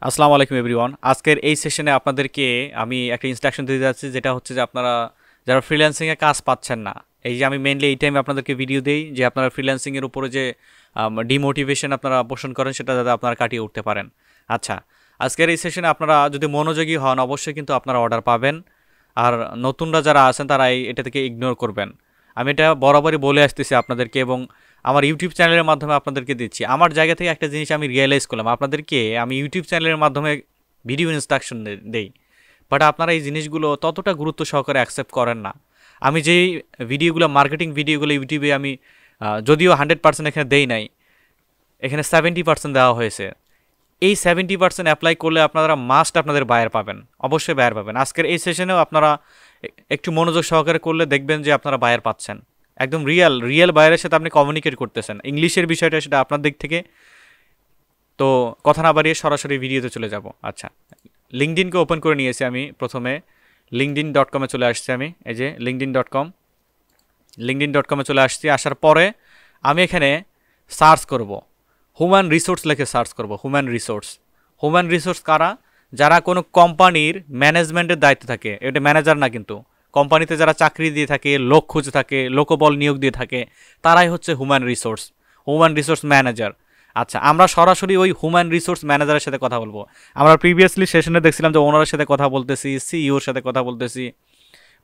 আসসালামু আলাইকুম এভরিওয়ান। আজকের এই সেশনে আপনাদেরকে আমি একটা ইনস্ট্রাকশন দিতে যাচ্ছি, যেটা হচ্ছে যে আপনারা যারা ফ্রিল্যান্সিংয়ে কাজ পাচ্ছেন না, এই যে আমি মেনলি এই টাইমে আপনাদেরকে ভিডিও দেই যে আপনারা ফ্রিল্যান্সিংয়ের উপরে যে ডিমোটিভেশন আপনারা পোষণ করেন সেটা যাতে আপনারা কাটিয়ে উঠতে পারেন। আচ্ছা, আজকের এই সেশনে আপনারা যদি মনোযোগী হন অবশ্যই কিন্তু আপনারা অর্ডার পাবেন। আর নতুনরা যারা আছেন তারা এটা থেকে ইগনোর করবেন। আমি এটা বরাবরই বলে আসতেছি আপনাদেরকে এবং আমার ইউটিউব চ্যানেলের মাধ্যমে আপনাদেরকে দিচ্ছি। আমার জায়গা থেকে একটা জিনিস আমি রিয়েলাইজ করলাম, আপনাদেরকে আমি ইউটিউব চ্যানেলের মাধ্যমে ভিডিও ইনস্ট্রাকশন দেই, বাট আপনারা এই জিনিসগুলো ততটা গুরুত্ব সহকারে অ্যাকসেপ্ট করেন না। আমি যেই ভিডিওগুলো, মার্কেটিং ভিডিওগুলো ইউটিউবে আমি যদিও 100% এখানে দেই নাই, এখানে 70% দেওয়া হয়েছে। এই 70% অ্যাপ্লাই করলে আপনারা মাস্ট আপনাদের বায়ার পাবেন, অবশ্যই বায়ার পাবেন। আজকের এই সেশনেও আপনারা একটু মনোযোগ সহকারে করলে দেখবেন যে আপনারা বায়ার পাচ্ছেন, একদম রিয়েল বায়ারের সাথে আপনি কমিউনিকেট করতেছেন। ইংলিশের বিষয়টা সেটা আপনার দিক থেকে। তো কথা না বাড়িয়ে সরাসরি ভিডিওতে চলে যাব। আচ্ছা, লিঙ্কডিনকে ওপেন করে নিয়েছি আমি। প্রথমে linkedin.com-এ চলে আসছি আমি। এই যে linkedin.com-এ চলে আসছি। আসার পরে আমি এখানে সার্চ করব, হিউম্যান রিসোর্স লিখে সার্চ করব। হিউম্যান রিসোর্স কারা? যারা কোনো কোম্পানির ম্যানেজমেন্টের দায়িত্বে থাকে। এটা ম্যানেজার না, কিন্তু কোম্পানিতে যারা চাকরি দিয়ে থাকে, লোক খুঁজে থাকে, লোকবল নিয়োগ দিয়ে থাকে, তারাই হচ্ছে হিউম্যান রিসোর্স ম্যানেজার। আচ্ছা, আমরা সরাসরি ওই হিউম্যান রিসোর্স ম্যানেজারের সাথে কথা বলবো। আমরা প্রিভিয়াসলি সেশনে দেখছিলাম যে ওনারের সাথে কথা বলতেছি, সিইওর সাথে কথা বলতেছি,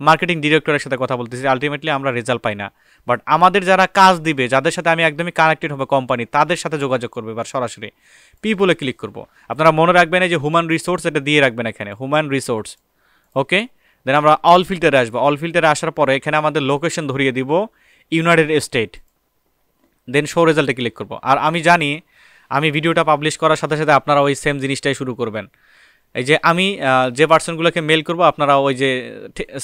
মার্কেটিং ডিরেক্টরের সাথে কথা বলতেছি, আলটিমেটলি আমরা রেজাল্ট পাই না। বাট আমাদের যারা কাজ দিবে, যাদের সাথে আমি একদমই কানেক্টেড হবে কোম্পানি, তাদের সাথে যোগাযোগ করবে। এবার সরাসরি পিপলে ক্লিক করব। আপনারা মনে রাখবেন এই যে হিউম্যান রিসোর্স, এটা দিয়ে রাখবেন এখানে হিউম্যান রিসোর্স। ওকে, দেন আমরা অল ফিল্টারে আসবো। অল ফিল্টারে আসার পরে এখানে আমাদের লোকেশন ধরিয়ে দিব ইউনাইটেড স্টেট। দেন শো রেজাল্টে ক্লিক করব। আর আমি জানি আমি ভিডিওটা পাবলিশ করার সাথে সাথে আপনারা ওই সেম জিনিসটাই শুরু করবেন। এই যে আমি যে পার্সনগুলোকে মেল করব, আপনারা ওই যে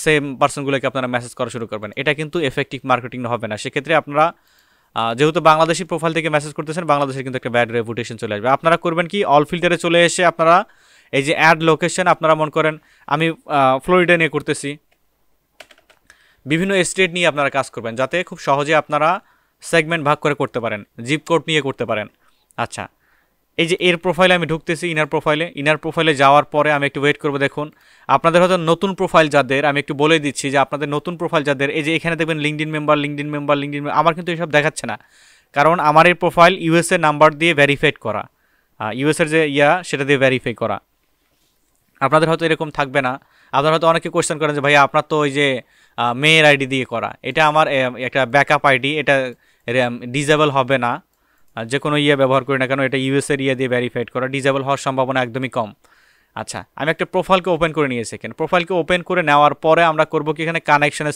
সেম পার্সনগুলোকে আপনারা মেসেজ করা শুরু করবেন। এটা কিন্তু এফেক্টিভ মার্কেটিং হবে না। সেক্ষেত্রে আপনারা যেহেতু বাংলাদেশি প্রোফাইল থেকে মেসেজ করতেছেন, বাংলাদেশের কিন্তু একটা ব্যাড রেপুটেশন চলে আসবে। আপনারা করবেন কি, অল ফিল্টারে চলে এসে আপনারা এই যে অ্যাড লোকেশন, আপনারা মনে করেন আমি ফ্লোরিডা নিয়ে করতেছি, বিভিন্ন স্টেট নিয়ে আপনারা কাজ করবেন, যাতে খুব সহজে আপনারা সেগমেন্ট ভাগ করে করতে পারেন, জিপ কোড নিয়ে করতে পারেন। আচ্ছা, এই যে এর প্রোফাইলে আমি ঢুকতেছি, ইনার প্রোফাইলে যাওয়ার পরে আমি একটু ওয়েট করবো। দেখুন আপনাদের হয়তো নতুন প্রোফাইল যাদের, আমি একটু বলে দিচ্ছি যে আপনাদের নতুন প্রোফাইল যাদের, এই যে এখানে দেখবেন লিঙ্কডিন মেম্বার, আমার কিন্তু এসব দেখাচ্ছে না, কারণ আমার এই প্রোফাইল ইউএসএ নাম্বার দিয়ে ভেরিফাইড করা, ইউএসএর যে সেটা দিয়ে ভেরিফাই করা। আপনাদের হয়তো এরকম থাকবে না। আপনারা হয়তো অনেকে কোয়েশ্চেন করেন যে ভাইয়া আপনার তো ওই যে মেয়ের আইডি দিয়ে করা, এটা আমার একটা ব্যাকআপ আইডি, এটা ডিজেবল হবে না। যে কোনো ব্যবহার করি না কেন, এটা ইউএসএর দিয়ে ভেরিফাইড করা, ডিজেবল হওয়ার সম্ভাবনা একদমই কম। আচ্ছা, আমি একটা প্রোফাইলকে ওপেন করে নিয়েছি। এখানে প্রোফাইলকে ওপেন করে নেওয়ার পরে আমরা করব কি, এখানে কানেকশানে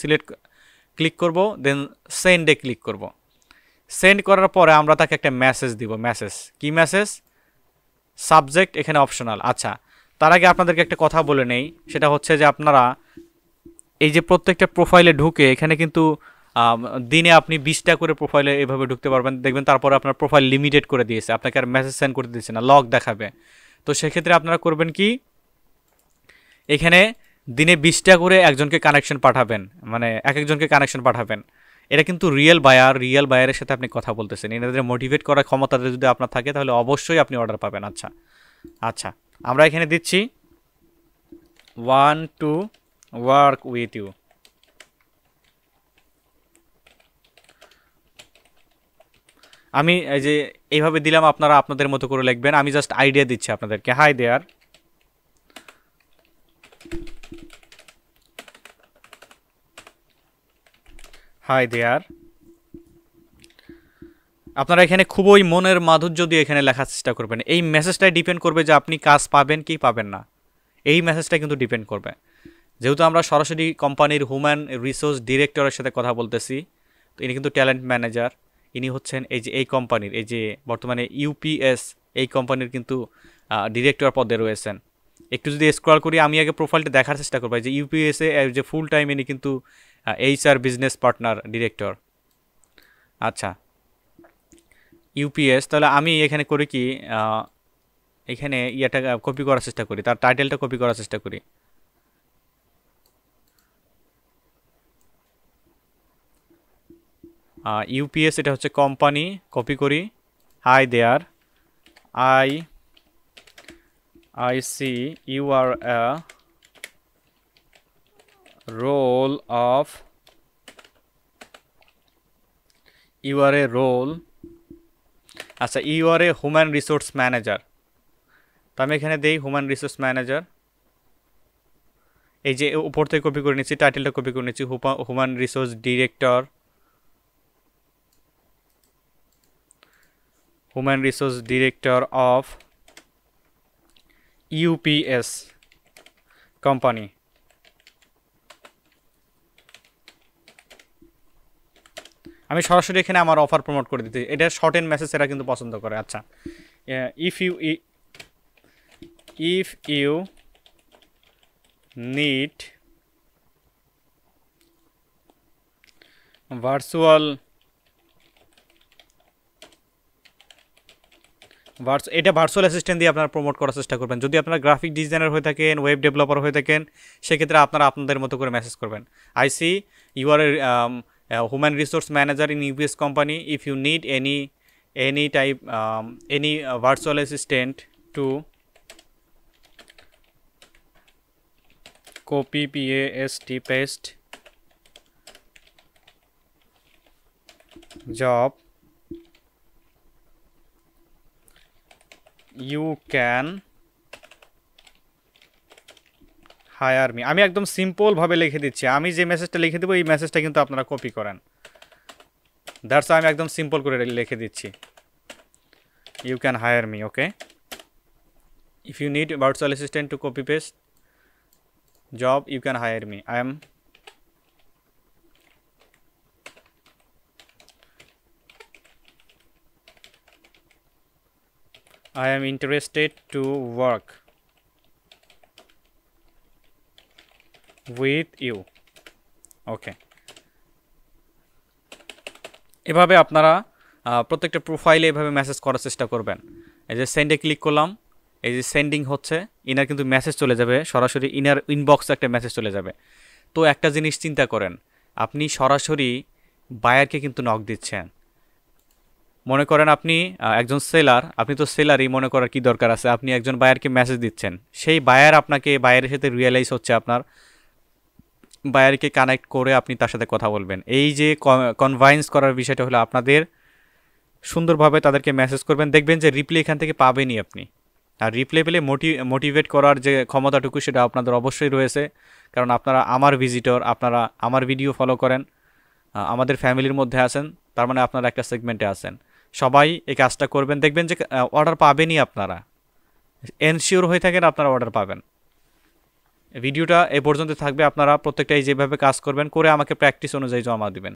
ক্লিক করব, দেন সেন্ডে ক্লিক করব। সেন্ড করার পরে আমরা তাকে একটা মেসেজ দিব। কি মেসেজ? সাবজেক্ট এখানে অপশনাল। আচ্ছা, তার আগে আপনাদেরকে একটা কথা বলে নেই, সেটা হচ্ছে যে আপনারা এই যে প্রত্যেকটা প্রোফাইলে ঢুকে এখানে কিন্তু দিনে আপনি 20টা করে প্রোফাইলে এভাবে ঢুকতে পারবেন। দেখবেন তারপরে আপনার প্রোফাইল লিমিটেড করে দিয়েছে, আপনাকে আর মেসেজ সেন্ড করতে দিচ্ছে না, লক দেখাবে। তো সেক্ষেত্রে আপনারা করবেন কি, এখানে দিনে 20টা করে একজনকে কানেকশন পাঠাবেন, মানে একজনকে কানেকশন পাঠাবেন। এটা কিন্তু রিয়েল বায়ারের সাথে আপনি কথা বলতেছেন। এনাদের মোটিভেট করার ক্ষমতা যদি আপনার থাকে তাহলে অবশ্যই আপনি অর্ডার পাবেন। আচ্ছা, আমরা এখানে দিচ্ছি want to work with you। আমি এই যে এইভাবে দিলাম, আপনারা আপনাদের মতো করে লিখবেন। আমি জাস্ট আইডিয়া দিচ্ছি আপনাদেরকে। হাই দেয়ার, আপনারা এখানে খুবই মনের মাধুর্য দিয়ে এখানে লেখার চেষ্টা করবেন। এই মেসেজটাই ডিপেন্ড করবে যে আপনি কাজ পাবেন কি পাবেন না, এই মেসেজটা কিন্তু ডিপেন্ড করবে। যেহেতু আমরা সরাসরি কোম্পানির হিউম্যান রিসোর্স ডিরেক্টরের সাথে কথা বলতেছি, তো ইনি কিন্তু ট্যালেন্ট ম্যানেজার। ইনি হচ্ছেন এই যে এই কোম্পানির, এই যে বর্তমানে ইউপিএস এই কোম্পানির কিন্তু ডিরেক্টর পদে রয়েছেন। একটু যদি স্ক্রল করি, আমি আগে প্রোফাইলটা দেখার চেষ্টা করবো। যে ইউপিএসে যে ফুল টাইম ইনি কিন্তু এইচআর বিজনেস পার্টনার ডিরেক্টর। আচ্ছা, ইউপিএস, তাহলে আমি এখানে করি কি, এখানে ইয়েটা কপি করার চেষ্টা করি, তার টাইটেলটা কপি করার চেষ্টা করি। ইউপিএস এটা হচ্ছে কোম্পানি, কপি করি। Hi there, I I see you are a role of you are a role আচ্ছা you are a human resource manager তো আমি এখানে দেই human resource manager এই যে উপর থেকে কপি করে নিচ্ছি টাইটেলটা কপি করে নিচ্ছি human resource director human resource director of UPS company আমি সরাসরি এখানে আমার অফার প্রমোট করে দিতে এটা শর্ট এন্ড মেসেজ এরা কিন্তু পছন্দ করে আচ্ছা if you need virtual এটা ভার্চুয়াল অ্যাসিস্ট্যান্ট দিয়ে আপনারা প্রমোট করার চেষ্টা করবেন যদি আপনারা গ্রাফিক ডিজাইনার হয়ে থাকেন ওয়েব ডেভেলপার হয়ে থাকেন সেক্ষেত্রে আপনারা আপনাদের মতো করে মেসেজ করবেন I see you are human resource manager in UPS company if you need any type any virtual assistant to copy paste job you can higher me আমি একদম সিম্পল ভাবে লিখে দিচ্ছি আমি যে মেসেজটা লিখে দেব এই মেসেজটা কিন্তু আপনারা কপি করেন দ্যাটস আমি একদম সিম্পল করে লিখে দিচ্ছি you can hire me okay if you need virtual assistant to copy paste job you can hire me I am interested to work with you okay এভাবে আপনারা প্রত্যেকটা প্রোফাইলে এভাবে মেসেজ করার চেষ্টা করবেন এই যে সেন্ডে ক্লিক করলাম এই যে সেন্ডিং হচ্ছে ইনার কিন্তু মেসেজ চলে যাবে সরাসরি ইনার ইনবক্সে একটা মেসেজ চলে যাবে তো একটা জিনিস চিন্তা করেন আপনি সরাসরি বায়ারকে কিন্তু নক দিচ্ছেন মনে করেন আপনি একজন সেলার আপনি তো সেলারই মনে করার কি দরকার আছে আপনি একজন বায়ারকে মেসেজ দিচ্ছেন সেই বায়ার আপনাকে বায়ারের সাথে রিয়েলাইজ হচ্ছে আপনার বায়ারকে কানেক্ট করে আপনি তার সাথে কথা বলবেন এই যে কনভাইন্স করার বিষয়টা হলো আপনাদের সুন্দরভাবে তাদেরকে মেসেজ করবেন দেখবেন যে রিপ্লাই এখান থেকে পাবেনই আপনি আর রিপ্লাই পেলে মোটিভেট করার যে ক্ষমতাটুকু সেটা আপনাদের অবশ্যই রয়েছে কারণ আপনারা আমার ভিজিটর আপনারা আমার ভিডিও ফলো করেন আমাদের ফ্যামিলির মধ্যে আছেন তার মানে আপনারা একটা সেগমেন্টে আছেন সবাই এই কাজটা করবেন দেখবেন যে অর্ডার পাবেনই আপনারা এনশিওর হয়ে থাকেন আপনারা অর্ডার পাবেন ভিডিওটা এই পর্যন্ত থাকবে আপনারা প্রত্যেকটাই যেভাবে কাজ করবেন করে আমাকে প্র্যাকটিস অনুযায়ী জমা দিবেন